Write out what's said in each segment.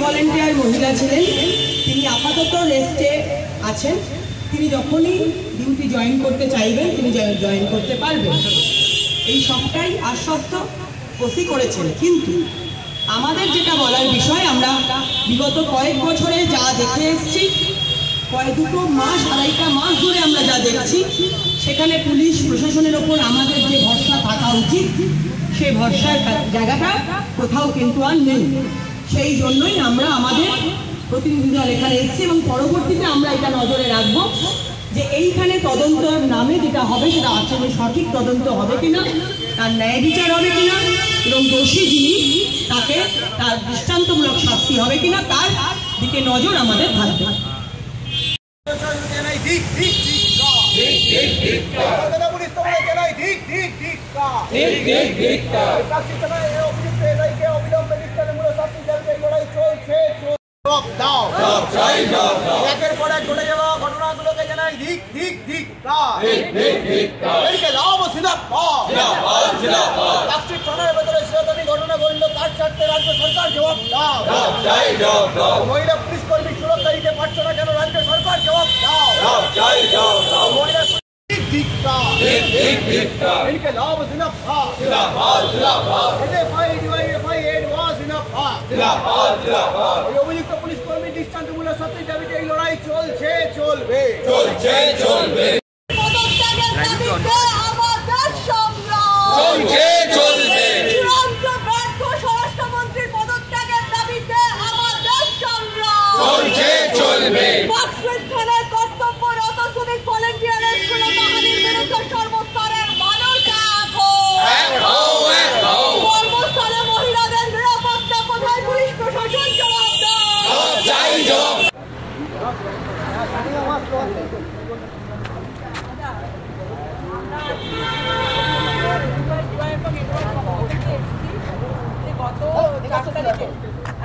Volunteer মহিলা ছিলেন, তিনি আপাতত রেস্টে আছেন। তিনি যখনই ডিউটি জয়েন করতে চাইবেন তিনি জয়েন করতে পারবেন, এই সবটাই আশ্বস্ত ওসি করেছেন। কিন্তু আমাদের যেটা বলার বিষয়, আমরা বিগত কয়েক বছরে যা দেখে এসেছি, দুটো মাস আড়াইটা মাস ধরে আমরা যা দেখছি, সেখানে পুলিশ প্রশাসনের ওপর আমাদের যে ভরসা থাকা উচিত সেই ভরসার জায়গাটা কোথাও কিন্তু আর নেই। সেই জন্যই আমরা আমাদের প্রতিনিধি দল এখানে এসেছি এবং পরবর্তীতে আমরা এটা নজরে রাখবো যে এইখানে তদন্তের নামে যেটা হবে সেটা আসলে সঠিক তদন্ত হবে কিনা, তার ন্যায় বিচার হবে কিনা এবং দোষী যিনি তাকে তার দৃষ্টান্তমূলক শাস্তি হবে কিনা তার দিকে নজর আমাদের থাকবে। একের পর এক ঘটে যাওয়া ঘটনাগুলোকে জানাই ধিক ধিক ধিক প্লাস্টিক থানার ভেতরে সেরকমই ঘটনা ঘটলো, তার স্বার্থে রাজ্য সরকার জবাব দাও। মহিলা পুলিশ কর্মী সুরক্ষা দিতে পারছো না কেন, রাজ্য সরকার জবাব দাও। মহিলা অভিযুক্ত পুলিশ কর্মী দৃষ্টান্তমূলক শাস্তির দাবিতে এই লড়াই চলছে, চলবে।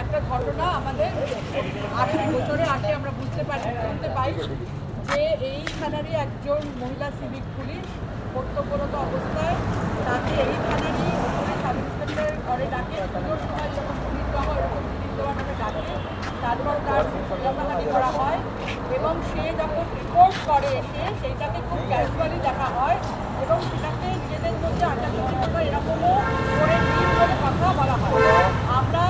একটা ঘটনা আমাদের 8 বছরে আগে আমরা শুনতে পাই যে এইখানেরই একজন মহিলা সিভিক পুলিশ কর্তব্যরত অবস্থায় তাকে এই থানারই পুলিশ সাব ইন্সপেক্টর ঘরে ডাকে, পুজোর সময় যখন পুলিশ দেওয়া হয় এরকম পুলিশ দেওয়ার নামে ডাকে, তারপর তার ঝামেলাটি করা হয় এবং সে যখন রিপোর্ট করে এসে সেইটাকে খুব ক্যাজুয়ালি দেখা হয় এবং সেটাকে নিজেদের মধ্যে আটাবিষ্টিত এরকমও করে নিয়ে করে কথা বলা হয়। আমরা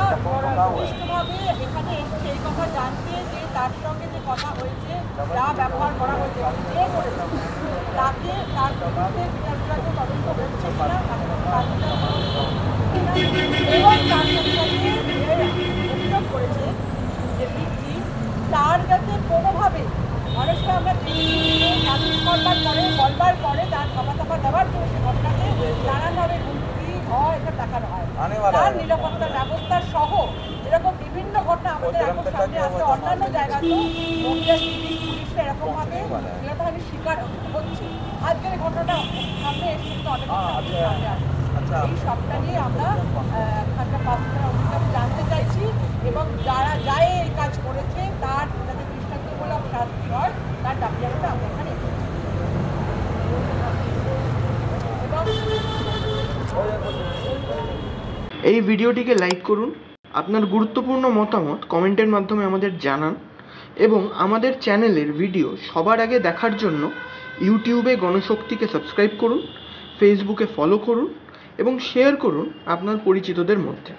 ঘনিষ্ঠভাবে এখানে এসে এই কথা জানতে যে তার সঙ্গে যে কথা হয়েছে, যা ব্যবহার করা হয়েছে, যে করেছে তাকে তার বিরুদ্ধে বিচারবিভাগীয় তদন্ত হচ্ছে কিনা এবং তার সঙ্গে অভিযোগ করেছে যে ব্যক্তি তার যাতে কোনোভাবে মানুষকে আমরা বলবার পরে তার খাবার দেওয়ার পরে সে ঘটনাকে নানানভাবে হুমকি হয়, এটা দেখানো হয়। তার নিরাপত্তা ব্যবস্থা সহ এরকম বিভিন্ন ঘটনা আমাদের এখন সামনে আসছে। অন্যান্য জায়গাতেও মহিলা সিভিক পুলিশরা এরকমভাবে নিরাপত্তাহানির শিকার হচ্ছে। আজকের ঘটনাটা সামনে এসে কিন্তু অনেক সামনে আসছে। এই সবটা নিয়ে আমরা এখানকার পাবলিকের অধিকার জানতে চাইছি এবং যারা যায় এই কাজ করেছে তার যাতে দৃষ্টান্তমূলক শাস্তি হয় তার দাবি জানাতে আমরা এখানে এই ভিডিওটিকে লাইক করুন, আপনার গুরুত্বপূর্ণ মতামত কমেন্টের মাধ্যমে আমাদের জানান এবং আমাদের চ্যানেলের ভিডিও সবার আগে দেখার জন্য ইউটিউবে গণশক্তিকে সাবস্ক্রাইব করুন, ফেসবুকে ফলো করুন এবং শেয়ার করুন আপনার পরিচিতদের মধ্যে।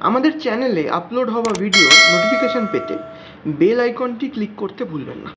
আমাদের চ্যানেলে আপলোড হওয়া ভিডিও নোটিফিকেশন পেতে বেল আইকনটি ক্লিক করতে ভুলবেন না।